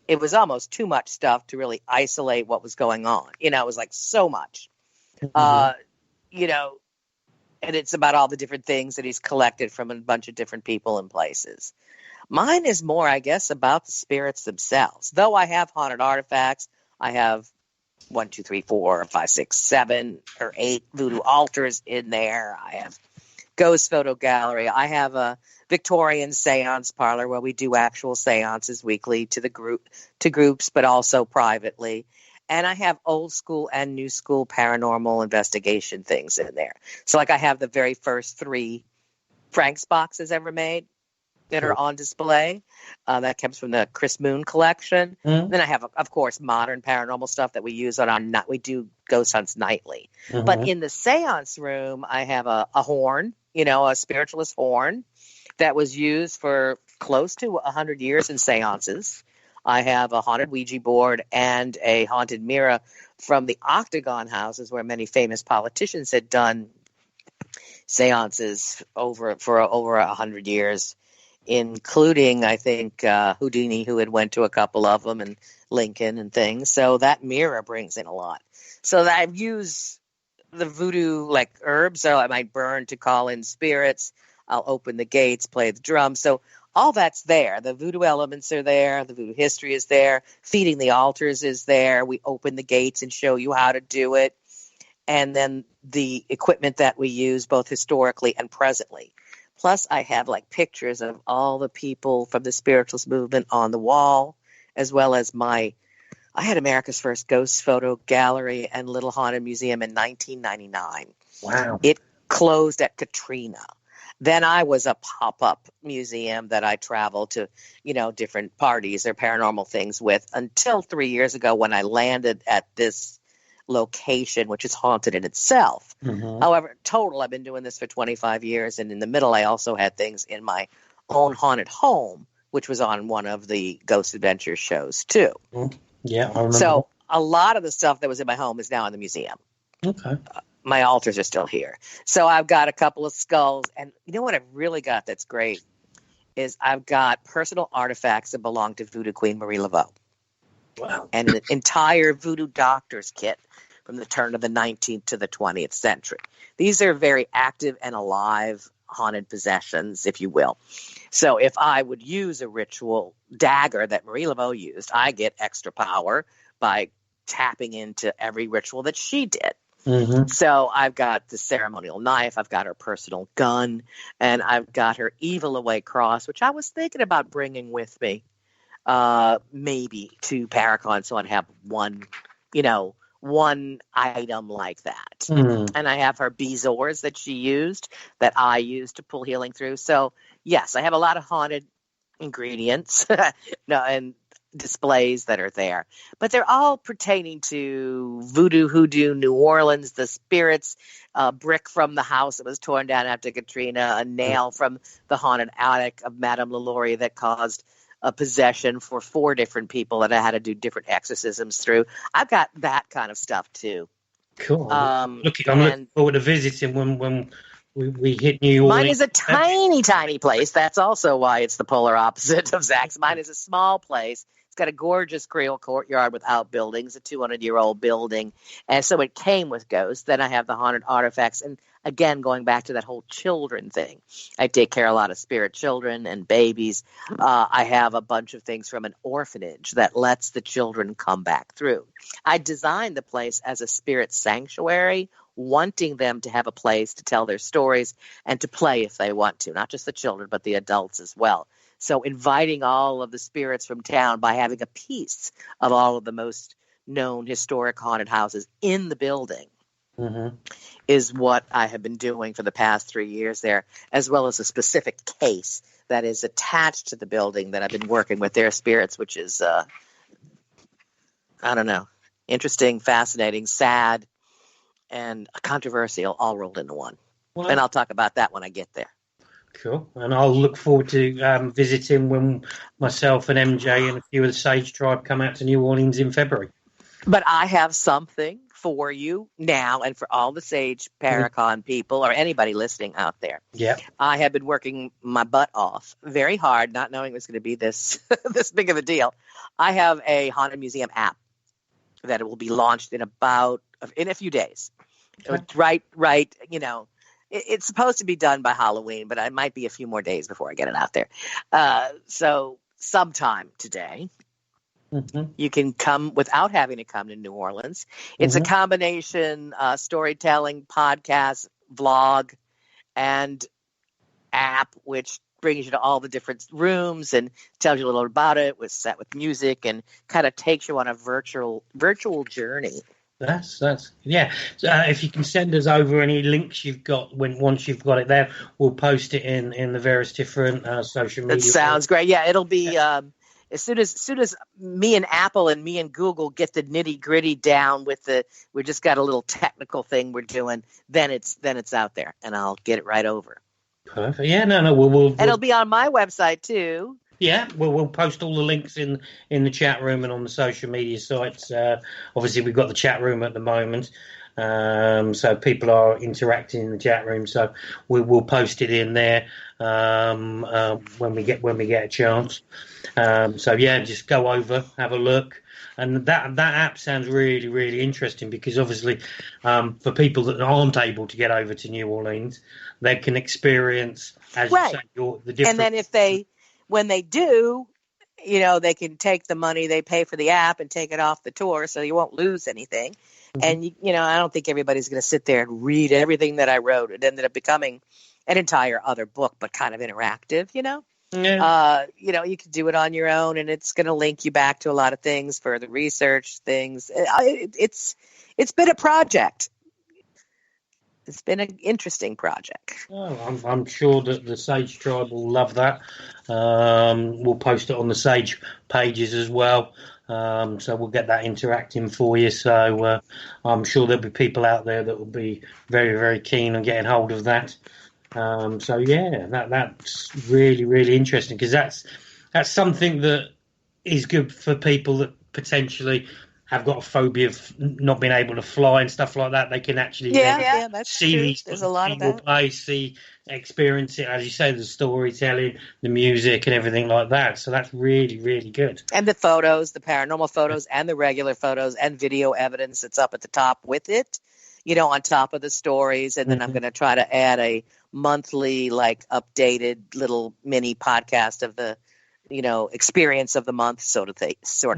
S4: It was almost too much stuff to really isolate what was going on. It was like so much. And it's about all the different things that he's collected from a bunch of different people and places. Mine is more, I guess, about the spirits themselves. Though I have haunted artifacts, I have 1, 2, 3, 4, 5, 6, 7 or 8 voodoo altars in there. I have ghost photo gallery. I have a Victorian seance parlor where we do actual seances weekly to groups, but also privately. And I have old school and new school paranormal investigation things in there. So like I have the very first 3 Frank's boxes ever made that are on display. That comes from the Chris Moon collection. Then I have, of course, modern paranormal stuff that we use we do ghost hunts nightly. But in the seance room, I have a horn, a spiritualist horn that was used for close to 100 years in seances. I have a haunted Ouija board and a haunted mirror from the Octagon houses where many famous politicians had done seances for over 100 years, including, I think, Houdini, who had went to a couple of them, and Lincoln and things. So that mirror brings in a lot. So that I've used the voodoo like herbs, so I might burn to call in spirits. I'll open the gates, play the drums. So all that's there. The voodoo elements are there. The voodoo history is there. Feeding the altars is there. We open the gates and show you how to do it. And then the equipment that we use both historically and presently. Plus, I have like pictures of all the people from the spiritualist movement on the wall, as well as I had America's first ghost photo gallery and little haunted museum in 1999.
S3: Wow.
S4: It closed at Katrina. Then I was a pop-up museum that I traveled to, different parties or paranormal things with until 3 years ago when I landed at this location, which is haunted in itself.
S3: Mm-hmm.
S4: However, total, I've been doing this for 25 years. And in the middle, I also had things in my own haunted home, which was on one of the Ghost Adventures shows too.
S3: Mm-hmm. Yeah, I remember.
S4: So a lot of the stuff that was in my home is now in the museum.
S3: Okay.
S4: My altars are still here. So I've got a couple of skulls. And you know what I've really got that's great is I've got personal artifacts that belong to Voodoo Queen Marie Laveau.
S3: Wow.
S4: And an entire voodoo doctor's kit from the turn of the 19th to the 20th century. These are very active and alive haunted possessions, if you will. So if I would use a ritual dagger that Marie Laveau used, I get extra power by tapping into every ritual that she did.
S3: Mm-hmm.
S4: So I've got the ceremonial knife, I've got her personal gun, and I've got her Evil Away cross, which I was thinking about bringing with me. Maybe to Paracon, so I'd have one item like that.
S3: Mm.
S4: And I have her bezoars that she used, that I used to pull healing through. So yes, I have a lot of haunted ingredients and displays that are there, but they're all pertaining to voodoo, hoodoo, New Orleans, the spirits, brick from the house that was torn down after Katrina, a nail from the haunted attic of Madame LaLaurie that caused a possession for 4 different people that I had to do different exorcisms through. I've got that kind of stuff too.
S3: Cool. I'm looking forward to visiting when we hit New Orleans.
S4: Mine is a tiny, tiny place. That's also why it's the polar opposite of Zach's. Mine is a small place. It's got a gorgeous Creole courtyard with outbuildings, a 200-year-old building. And so it came with ghosts. Then I have the haunted artifacts. And again, going back to that whole children thing, I take care of a lot of spirit children and babies. I have a bunch of things from an orphanage that lets the children come back through. I designed the place as a spirit sanctuary, wanting them to have a place to tell their stories and to play if they want to, not just the children, but the adults as well. So inviting all of the spirits from town by having a piece of all of the most known historic haunted houses in the building is what I have been doing for the past 3 years there, as well as a specific case that is attached to the building that I've been working with their spirits, which is, interesting, fascinating, sad, and controversial, all rolled into one. Well, and I'll talk about that when I get there.
S3: Cool. And I'll look forward to visiting when myself and MJ and a few of the Sage Tribe come out to New Orleans in February.
S4: But I have something for you now and for all the Sage Paracon people or anybody listening out there.
S3: Yeah.
S4: I have been working my butt off very hard, not knowing it was going to be this this big of a deal. I have a Haunted Museum app that will be launched in a few days. Okay. Right, it's supposed to be done by Halloween, but it might be a few more days before I get it out there. So sometime today, you can come without having to come to New Orleans. It's a combination storytelling, podcast, vlog, and app, which brings you to all the different rooms and tells you a little about it, with set with music, and kind of takes you on a virtual journey.
S3: That's yeah. If you can send us over any links you've got once you've got it there, we'll post it in the various different social media.
S4: That sounds great. Yeah, it'll be as soon as me and Apple and me and Google get the nitty gritty down with we just got a little technical thing we're doing. Then it's out there, and I'll get it right over.
S3: Perfect. Yeah. No. We'll
S4: and it'll be on my website too.
S3: Yeah, we'll post all the links in the chat room and on the social media sites. Obviously, we've got the chat room at the moment. So people are interacting in the chat room. So we'll post it in there when we get a chance. So yeah, just go over, have a look. And that app sounds really, really interesting because obviously for people that aren't able to get over to New Orleans, they can experience, as you say, the different.
S4: And then when they do, they can take the money they pay for the app and take it off the tour, so you won't lose anything. Mm-hmm. And, I don't think everybody's going to sit there and read everything that I wrote. It ended up becoming an entire other book, but kind of interactive, Yeah. You can do it on your own, and it's going to link you back to a lot of things, further research things. It's been a project. It's been an interesting project.
S3: Oh, I'm sure that the Sage Tribe will love that. We'll post it on the Sage pages as well. So we'll get that interacting for you. So I'm sure there'll be people out there that will be very, very keen on getting hold of that. So yeah, that's really, really interesting because that's something that is good for people that potentially have got a phobia of not being able to fly and stuff like that. They can actually
S4: that's
S3: see
S4: true.
S3: these
S4: There's a lot of that.
S3: place, experience it, as you say, the storytelling, the music, and everything like that. So that's really, really good.
S4: And the photos, the paranormal photos, and the regular photos, and video evidence that's up at the top with it. On top of the stories, and then I'm going to try to add a monthly, updated little mini podcast of the, experience of the month, sort of thing.
S3: We'll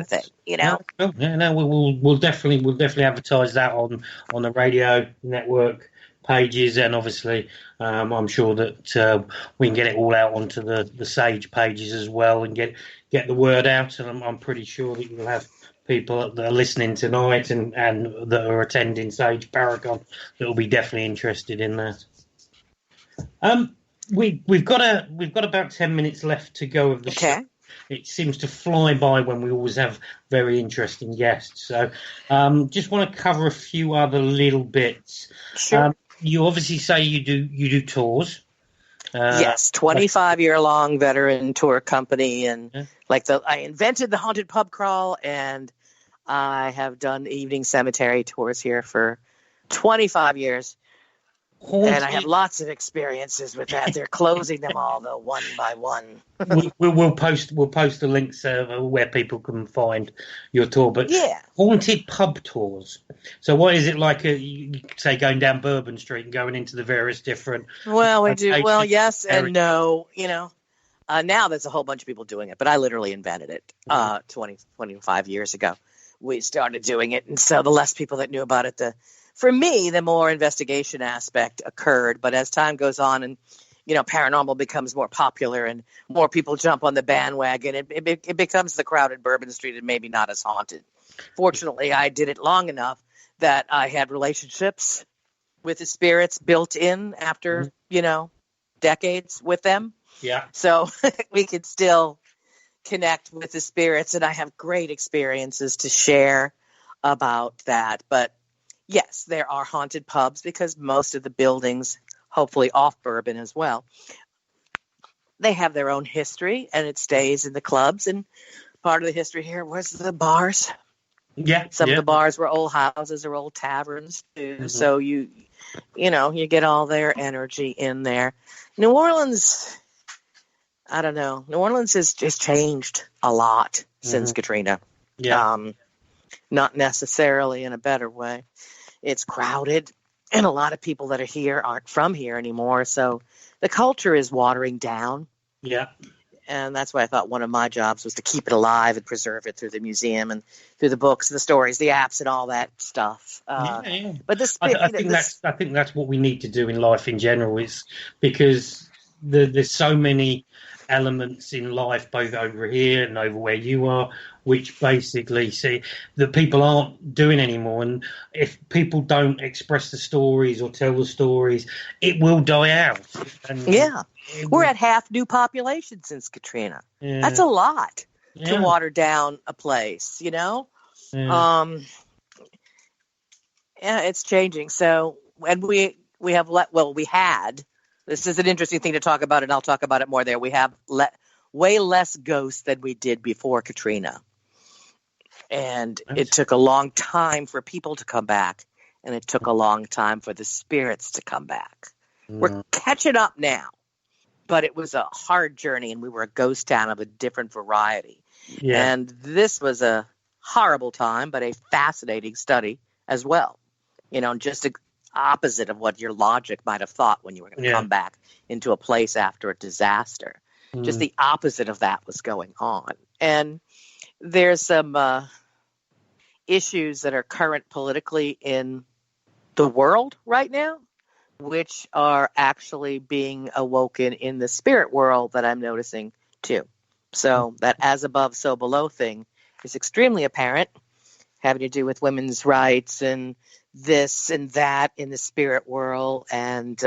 S3: definitely advertise that on the radio network pages, and obviously, I'm sure that we can get it all out onto the Sage pages as well, and get the word out. And I'm pretty sure that you'll have people that are listening tonight and that are attending Sage Paragon that will be definitely interested in that. We've got about 10 minutes left to go of the show. It seems to fly by when we always have very interesting guests. So just want to cover a few other little bits.
S4: Sure.
S3: You obviously say you do tours.
S4: Yes, 25-year-long veteran tour company, and I invented the haunted pub crawl, and I have done evening cemetery tours here for 25 years. And I have lots of experiences with that. They're closing them all, though, one by one.
S3: we'll post the links where people can find your tour. But haunted pub tours. So what is it like? You say going down Bourbon Street and going into the various different.
S4: Well, we do. Well, yes and no. Now there's a whole bunch of people doing it, but I literally invented it 25 years ago. We started doing it, and so the less people that knew about it, for me, the more investigation aspect occurred. But as time goes on and, paranormal becomes more popular and more people jump on the bandwagon, it becomes the crowded Bourbon Street and maybe not as haunted. Fortunately, I did it long enough that I had relationships with the spirits built in after, decades with them.
S3: Yeah.
S4: So we could still connect with the spirits, and I have great experiences to share about that. But yes, there are haunted pubs because most of the buildings, hopefully off Bourbon as well, they have their own history, and it stays in the clubs. And part of the history here was the bars.
S3: Yeah,
S4: some of the bars were old houses or old taverns too. Mm-hmm. So you get all their energy in there. New Orleans, I don't know. New Orleans has just changed a lot since Katrina.
S3: Yeah.
S4: Not necessarily in a better way. It's crowded, and a lot of people that are here aren't from here anymore. So the culture is watering down.
S3: Yeah.
S4: And that's why I thought one of my jobs was to keep it alive and preserve it through the museum and through the books, the stories, the apps, and all that stuff. But
S3: I think that's what we need to do in life in general, is because there's so many elements in life, both over here and over where you are, which basically see that people aren't doing anymore. And if people don't express the stories or tell the stories, it will die out. And
S4: we're at half new population since Katrina. Yeah. That's a lot to water down a place, Yeah. It's changing. So, and we had. This is an interesting thing to talk about, and I'll talk about it more there. We have way less ghosts than we did before Katrina. And it took a long time for people to come back and it took a long time for the spirits to come back. We're catching up now, but it was a hard journey, and we were a ghost town of a different variety.
S3: Yeah.
S4: And this was a horrible time, but a fascinating study as well. Just the opposite of what your logic might have thought when you were going to come back into a place after a disaster. Just the opposite of that was going on. And there's some issues that are current politically in the world right now, which are actually being awoken in the spirit world that I'm noticing too. So that as above, so below thing is extremely apparent, having to do with women's rights and this and that in the spirit world. And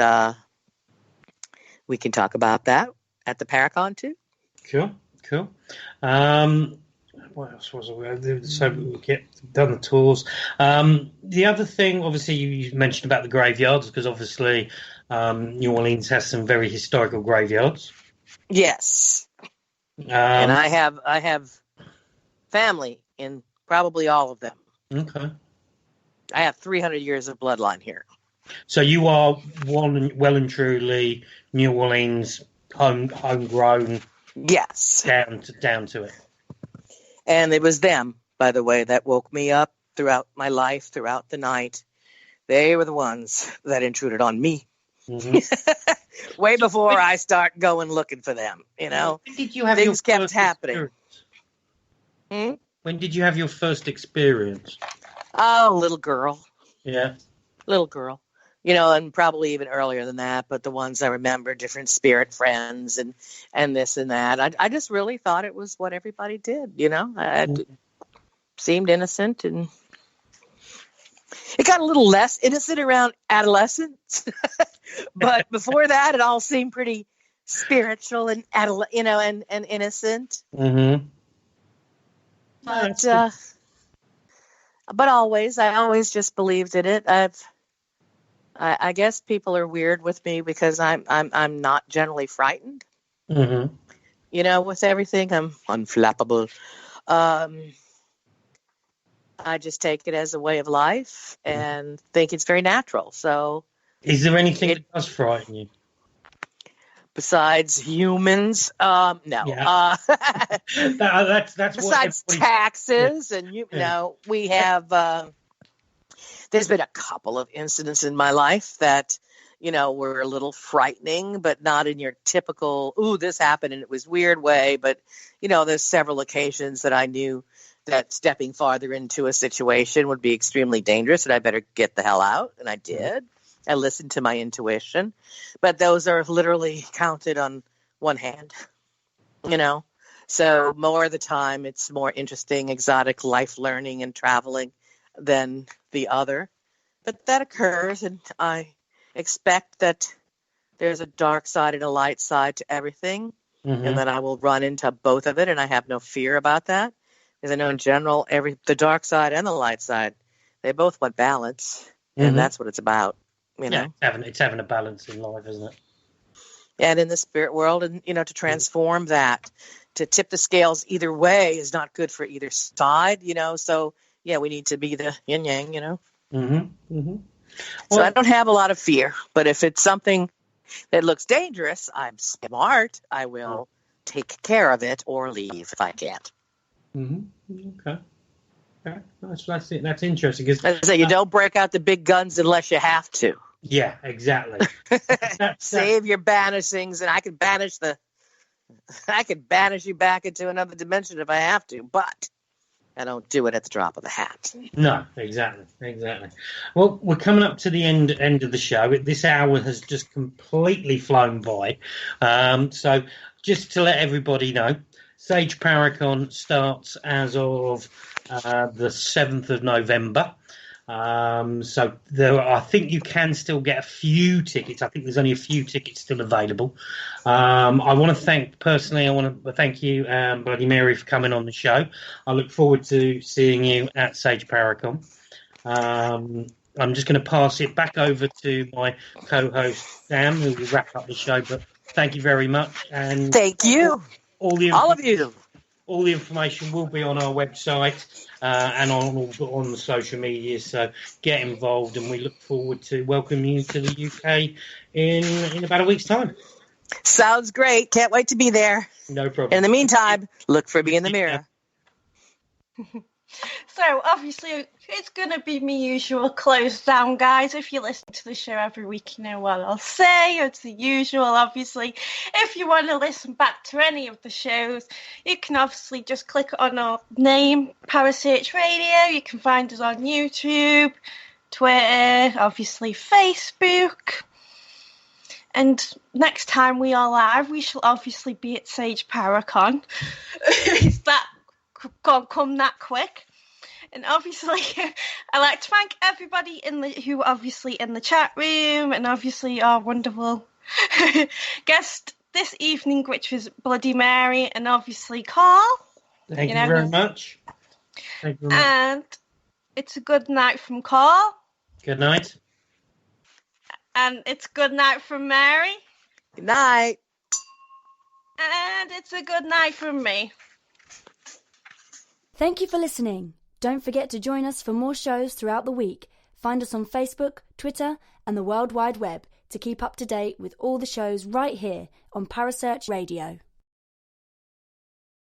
S4: we can talk about that at the Paracon too.
S3: Cool. What else was it? So we get done the tours. The other thing, obviously, you mentioned about the graveyards, because obviously New Orleans has some very historical graveyards.
S4: Yes, and I have family in probably all of them.
S3: Okay.
S4: I have 300 years of bloodline here.
S3: So you are well and truly New Orleans homegrown.
S4: Yes,
S3: down to it.
S4: And it was them, by the way, that woke me up throughout my life, throughout the night. They were the ones that intruded on me. Mm-hmm. Way before I start going looking for them, When
S3: did you have
S4: things kept happening.
S3: When did you have your first experience?
S4: Oh, little girl.
S3: Yeah.
S4: Little girl. And probably even earlier than that, but the ones I remember, different spirit friends and this and that. I just really thought it was what everybody did, It seemed innocent, and it got a little less innocent around adolescence. But before that, it all seemed pretty spiritual and and innocent.
S3: Mm-hmm.
S4: But I always just believed in it. I guess people are weird with me because I'm not generally frightened.
S3: Mm-hmm.
S4: With everything, I'm unflappable. I just take it as a way of life and think it's very natural. So,
S3: is there anything that does frighten you
S4: besides humans? No.
S3: Yeah. That's
S4: besides taxes, and we have. There's been a couple of incidents in my life that, were a little frightening, but not in your typical, ooh, this happened and it was weird way. But, there's several occasions that I knew that stepping farther into a situation would be extremely dangerous and I better get the hell out. And I did. I listened to my intuition. But those are literally counted on one hand, So more of the time, it's more interesting, exotic life learning and traveling than the other. But that occurs, and I expect that there's a dark side and a light side to everything, and that I will run into both of it, and I have no fear about that, because I know in general, the dark side and the light side, they both want balance, and that's what it's about,
S3: Yeah, it's having a balance in life, isn't it?
S4: And in the spirit world, and to transform that, to tip the scales either way is not good for either side, so yeah, we need to be the yin yang,
S3: Well,
S4: so I don't have a lot of fear, but if it's something that looks dangerous, I'm smart. I will take care of it or leave if I can't.
S3: Okay. That's interesting.
S4: So you don't break out the big guns unless you have to.
S3: Yeah, exactly.
S4: Save your banishings, and I can banish you back into another dimension if I have to, but I don't do it at the drop of a hat.
S3: No, exactly. Well, we're coming up to the end of the show. This hour has just completely flown by. So just to let everybody know, Sage Paracon starts as of the 7th of November. So I think you can still get a few tickets. I think there's only a few tickets still available. I want to thank you, Bloody Mary, for coming on the show. I look forward to seeing you at Sage Paracon. I'm just going to pass it back over to my co-host, Sam, who will wrap up the show. But thank you very much. And
S4: thank you.
S3: All of you. all the information will be on our website and on the social media. So get involved, and we look forward to welcoming you to the UK in about a week's time.
S4: Sounds great. Can't wait to be there.
S3: No problem.
S4: In the meantime, look for me in the mirror.
S2: So, obviously, it's going to be my usual close down, guys. If you listen to the show every week, you know what I'll say. It's the usual, obviously. If you want to listen back to any of the shows, you can obviously just click on our name, PSH Radio. You can find us on YouTube, Twitter, obviously Facebook. And next time we are live, we shall obviously be at Sage Paracon. Is that come that quick? And obviously, I'd like to thank everybody who obviously in the chat room, and obviously our wonderful guest this evening, which was Bloody Mary, and obviously Carl.
S3: Thank you very much. Thank you very much.
S2: And it's a good night from Carl.
S3: Good night.
S2: And it's good night from Mary.
S4: Good night.
S2: And it's a good night from me.
S5: Thank you for listening. Don't forget to join us for more shows throughout the week. Find us on Facebook, Twitter, and the World Wide Web to keep up to date with all the shows right here on Parasearch Radio.